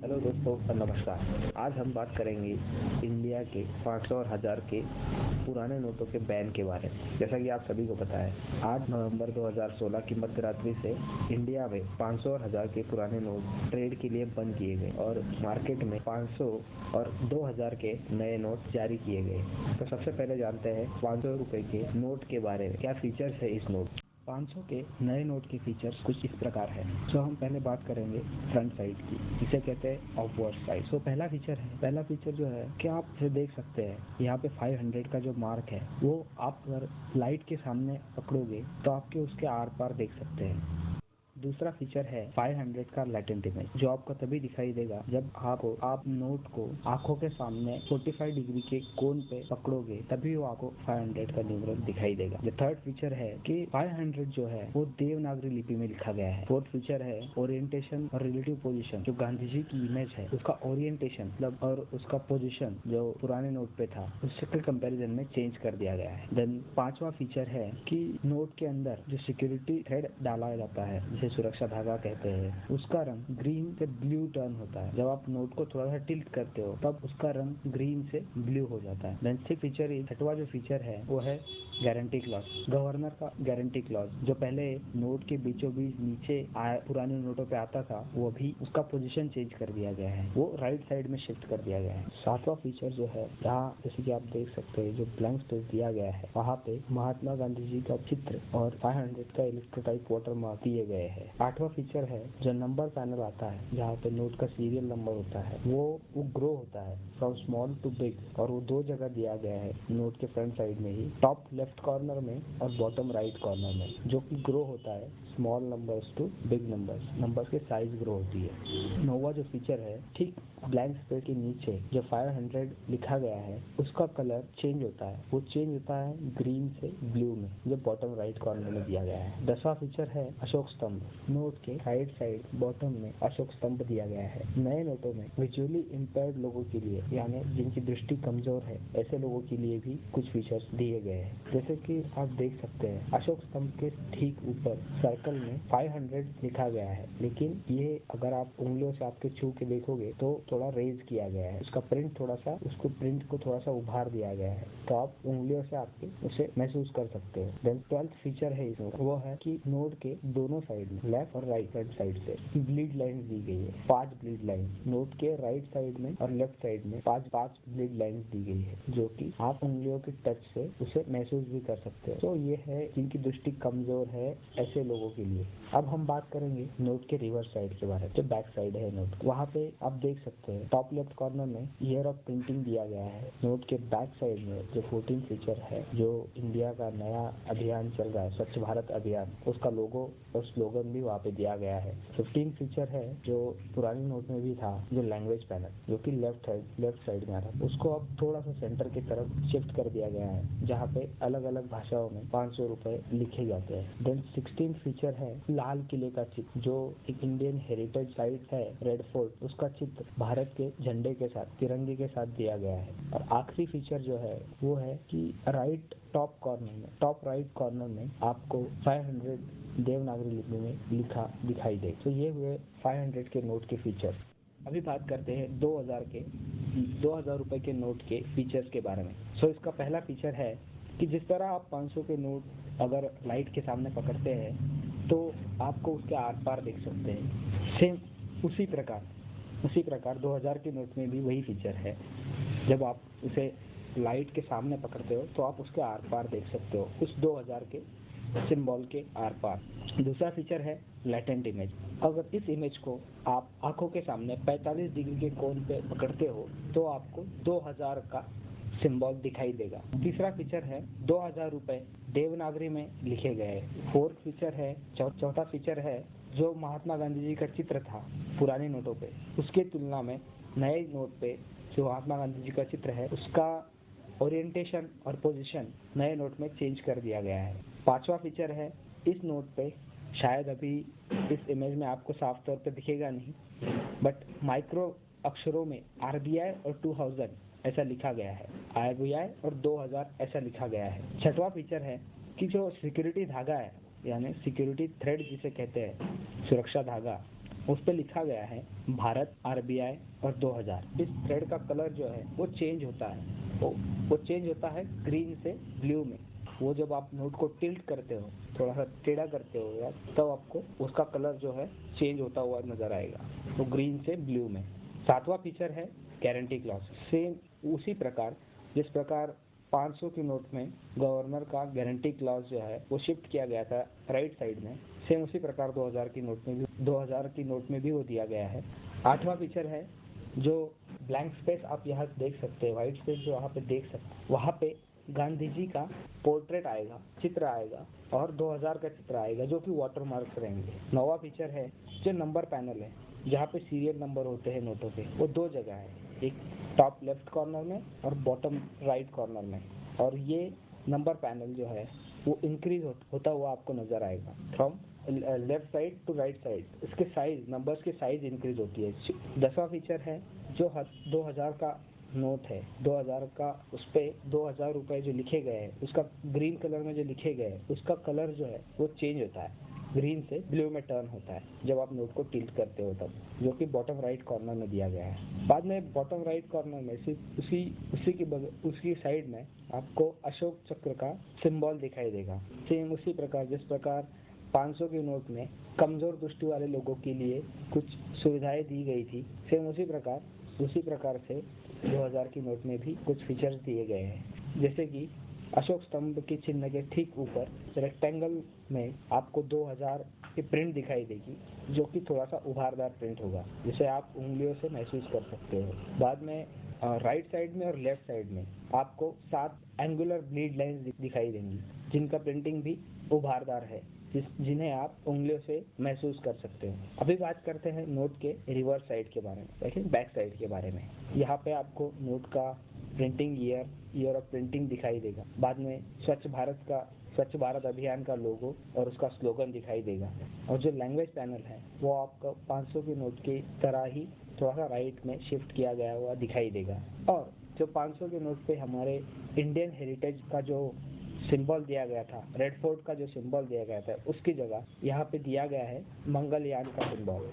Hello दोस्तों, नमस्कार। आज हम बात करेंगे इंडिया के 500 और 1000 के पुराने नोटों के बैन के बारे में। जैसा कि आप सभी को पता है, 8 नवंबर 2016 की मध्यरात्रि से इंडिया में 500 और 1000 के पुराने नोट ट्रेड के लिए बंद किए गए और मार्केट में 500 और 2000 के नए नोट जारी किए गए। तो सबसे पहले जानते हैं 500 रुपए के नोट के बारे में, क्या फीचर्स है इस नोट। 500 के नए नोट के फीचर्स कुछ इस प्रकार है। तो हम पहले बात करेंगे फ्रंट साइड की, इसे कहते हैं ऑफवर्ड साइड। तो पहला फीचर जो है कि आप इसे देख सकते हैं, यहाँ पे 500 का जो मार्क है वो आप अगर लाइट के सामने पकड़ोगे तो आपके उसके आर पार देख सकते हैं। दूसरा फीचर है 500 का लैटेंट इमेज, जो आपको तभी दिखाई देगा जब आप नोट को आंखों के सामने 45 डिग्री के कोण पे पकड़ोगे, तभी वो आपको 500 का न्यूमरल दिखाई देगा। जो थर्ड फीचर है कि 500 जो है वो देवनागरी लिपि में लिखा गया है। फोर्थ फीचर है ओरिएंटेशन और रिलेटिव पोजीशन, जो गांधी जी की इमेज है उसका ओरिएंटेशन मतलब और उसका पोजीशन जो पुराने नोट पे था उसके कंपैरिजन में चेंज कर दिया गया है। देन पांचवा फीचर है कि नोट के अंदर जो सिक्योरिटी थ्रेड डाला जाता है, सुरक्षा धागा कहते हैं, उसका रंग ग्रीन से ब्लू टर्न होता है। जब आप नोट को थोड़ा सा टिल्ट करते हो तब उसका रंग ग्रीन से ब्लू हो जाता है। देन छठवां जो फीचर है वो है गारंटी क्लॉज, गवर्नर का गारंटी क्लॉज, जो पहले नोट के बीचों बीच नीचे पुराने नोटों पे आता था, वो भी उसका पोजीशन चेंज कर दिया गया है, वो राइट साइड में शिफ्ट कर दिया गया है। सातवां फीचर जो है, यहाँ जैसे कि आप देख सकते हैं जो ब्लैंक स्पेस दिया गया है वहाँ पे महात्मा गांधी जी का चित्र और 500 का इलेक्ट्रोटाइप वाटर मार्क दिए गए हैं। आठवां फीचर है जो नंबर पैनल आता है, जहाँ पे नोट का सीरियल नंबर होता है, वो ग्रो होता है फ्रॉम स्मॉल टू बिग, और वो दो जगह दिया गया है नोट के फ्रंट साइड में ही, टॉप लेफ्ट कॉर्नर में और बॉटम राइट कॉर्नर में, जो कि ग्रो होता है small numbers to big numbers की साइज ग्रो होती है। नौवां जो फीचर है, ठीक ब्लैंक स्पेस के नीचे जो 500 लिखा गया है उसका कलर चेंज होता है, वो चेंज होता है ग्रीन से ब्लू में, जो बॉटम राइट कॉर्नर में दिया गया है। 10वां फीचर है अशोक स्तंभ, नोट के राइट साइड बॉटम में अशोक स्तंभ दिया गया है। नए नोटों में विजुअली इम्पेयर्ड लोगों के लिए, यानी जिनकी दृष्टि कमजोर है, ऐसे लोगों के लिए भी कुछ फीचर्स दिए गए हैं। जैसे कि आप देख सकते हैं अशोक स्तंभ के ठीक ऊपर सर्कल में 500 लिखा गया है, लेकिन ये अगर आप उंगलियों से आपके छू के देखोगे तो थोड़ा रेज किया गया है, उसका प्रिंट थोड़ा सा उभार दिया गया है, तो आप उंगलियों से आपके उसे महसूस कर सकते हो। देन 12th फीचर है इसमें, वो है कि नोट के दोनों साइड में, लेफ्ट और राइट हैंड साइड से ब्लीड लाइन दी गई है। 5 ब्लीड लाइन नोट के राइट साइड में और लेफ्ट साइड में 5 ब्लीड लाइन दी गई है, जो कि आप उंगलियों के टच से उसे महसूस भी कर सकते हो। तो ये है जिनकी दृष्टि कमजोर है, ऐसे लोगों के लिए। अब हम बात करेंगे नोट के रिवर्स साइड के बारे में, जो बैक साइड है नोट, वहाँ पे आप देख सकते हैं टॉप लेफ्ट कॉर्नर में ईयर ऑफ प्रिंटिंग दिया गया है। नोट के बैक साइड में जो 14 फीचर है, जो इंडिया का नया अभियान चल रहा है स्वच्छ भारत अभियान, उसका लोगो और स्लोगन भी वहाँ पे दिया गया है। 15 फीचर है जो पुरानी नोट में भी था, जो लैंग्वेज पैनल, जो कि लेफ्ट साइड में आ रहा है, उसको अब थोड़ा सा सेंटर की तरफ शिफ्ट कर दिया गया है, जहाँ पे अलग अलग भाषाओं में 500 रुपए लिखे जाते हैं। देन 16 फीचर है लाल किले का चित्र, जो एक इंडियन हेरिटेज साइट है रेड फोर्ट, उसका चित्र भारत के झंडे के साथ, तिरंगे के साथ दिया गया है। और आखिरी फीचर जो है वो है कि टॉप राइट कॉर्नर में आपको 500 देवनागरी लिपि में लिखा दिखाई दे। तो ये हुए 500 के नोट के फीचर। अभी बात करते हैं 2000 रुपए के नोट के फीचर्स के बारे में। सो इसका पहला फीचर है कि जिस तरह आप 500 के नोट अगर लाइट के सामने पकड़ते हैं तो आपको उसके आर पार देख सकते हैं। सेम उसी प्रकार 2000 के नोट में भी वही फीचर है, जब आप उसे लाइट के सामने पकड़ते हो तो आप उसके आर पार देख सकते हो, उस 2000 के सिंबल के आर पार। दूसरा फीचर है लैटेंट इमेज, अगर इस इमेज को आप आंखों के सामने 45 डिग्री के कोण पे पकड़ते हो तो आपको 2000 का सिंबल दिखाई देगा। तीसरा फीचर है 2000 रुपए देवनागरी में लिखे गए। चौथा फीचर है जो महात्मा गांधी जी का चित्र था पुराने नोटों पे, उसके तुलना में नए नोट पे जो महात्मा गांधी जी का चित्र है उसका ओरिएंटेशन और पोजीशन नए नोट में चेंज कर दिया गया है। पांचवा फीचर है, इस नोट पे शायद अभी इस इमेज में आपको साफ तौर पे दिखेगा नहीं, बट माइक्रो अक्षरों में RBI और 2000 ऐसा लिखा गया है, RBI और 2000 ऐसा लिखा गया है। छठवां फीचर है कि जो सिक्योरिटी धागा है, यानी सिक्योरिटी थ्रेड जिसे कहते हैं, सुरक्षा धागा, उस पे लिखा गया है भारत, आरबीआई और 2000। इस थ्रेड का कलर जो है वो चेंज होता है, वो चेंज होता है ग्रीन से ब्लू में। वो जब आप नोट को टिल्ट करते हो, थोड़ा सा टेढ़ा करते हो यार, तब आपको उसका कलर जो है चेंज होता हुआ नजर आएगा, तो ग्रीन से ब्लू में। सातवां फीचर है गारंटी क्लॉज। सेम उसी प्रकार जिस प्रकार 500 की नोट में गवर्नर का गारंटी क्लॉज जो है वो शिफ्ट किया गया था राइट साइड में, सेम उसी प्रकार 2000 की नोट में भी वो दिया गया है। आठवां फीचर है जो ब्लैंक स्पेस आप यहाँ देख सकते हैं, व्हाइट स्पेस जो यहाँ पे देख सकते हैं, वहाँ पे गांधी जी का पोर्ट्रेट आएगा, चित्र आएगा और 2000 का चित्र आएगा जो कि वाटर मार्क्स रहेंगे। नौवां फीचर है जो नंबर पैनल है, जहाँ पे सीरियल नंबर होते हैं नोटों के, वो दो जगह है, एक टॉप लेफ्ट कॉर्नर में और बॉटम राइट कॉर्नर में। और ये नंबर पैनल जो है वो इंक्रीज होता हुआ आपको नजर आएगा from left side to right side. इसके साइज, नंबर्स की साइज इंक्रीज होती है। 10वां फीचर है जो 2000 का नोट है, 2000 का, उस पे 2000 रुपए जो लिखे गए हैं, उसका ग्रीन कलर में जो लिखे गए हैं उसका कलर जो है वो चेंज होता है, ग्रीन से ब्लू में टर्न होता है जब आप नोट को टिल्ट करते हो तब, जो कि बॉटम राइट कॉर्नर में दिया गया है। बाद में बॉटम राइट कॉर्नर में उसी साइड में आपको अशोक चक्र का सिंबल दिखाई देगा। सेम उसी प्रकार जिस प्रकार 500 के नोट में कमजोर दृष्टि वाले लोगों के लिए कुछ सुविधाएं दी गई थी, सेम उसी प्रकार से 2000 की नोट में भी कुछ फीचर्स दिए गए हैं, जैसे कि अशोक स्तंभ के चिन्ह के ठीक ऊपर रेक्टेंगल में आपको 2000 की प्रिंट दिखाई देगी, जो कि थोड़ा सा उभारदार प्रिंट होगा, जिसे आप उंगलियों से महसूस कर सकते हो। बाद में राइट साइड में और लेफ्ट साइड में आपको 7 एंगुलर ब्लीड लाइंस दिखाई देंगी, जिनका प्रिंटिंग भी उभारदार है, जिन्हें आप उंगलियों से महसूस कर सकते हो। अभी बात करते हैं नोट के रिवर्स साइड के बारे में, देखिए बैक साइड के बारे में। यहाँ पे आपको नोट का प्रिंटिंग ईयर ऑफ प्रिंटिंग दिखाई देगा। बाद में स्वच्छ भारत अभियान का लोगो और उसका स्लोगन दिखाई देगा। और जो लैंग्वेज पैनल है वो आपको 500 के नोट की तरह ही थोड़ा सा राइट में शिफ्ट किया गया हुआ दिखाई देगा। और जो 500 के नोट पे हमारे इंडियन हेरिटेज का जो सिंबल दिया गया था, रेड फोर्ट का जो सिंबल दिया गया था, उसकी जगह यहाँ पे दिया गया है मंगलयान का सिंबल।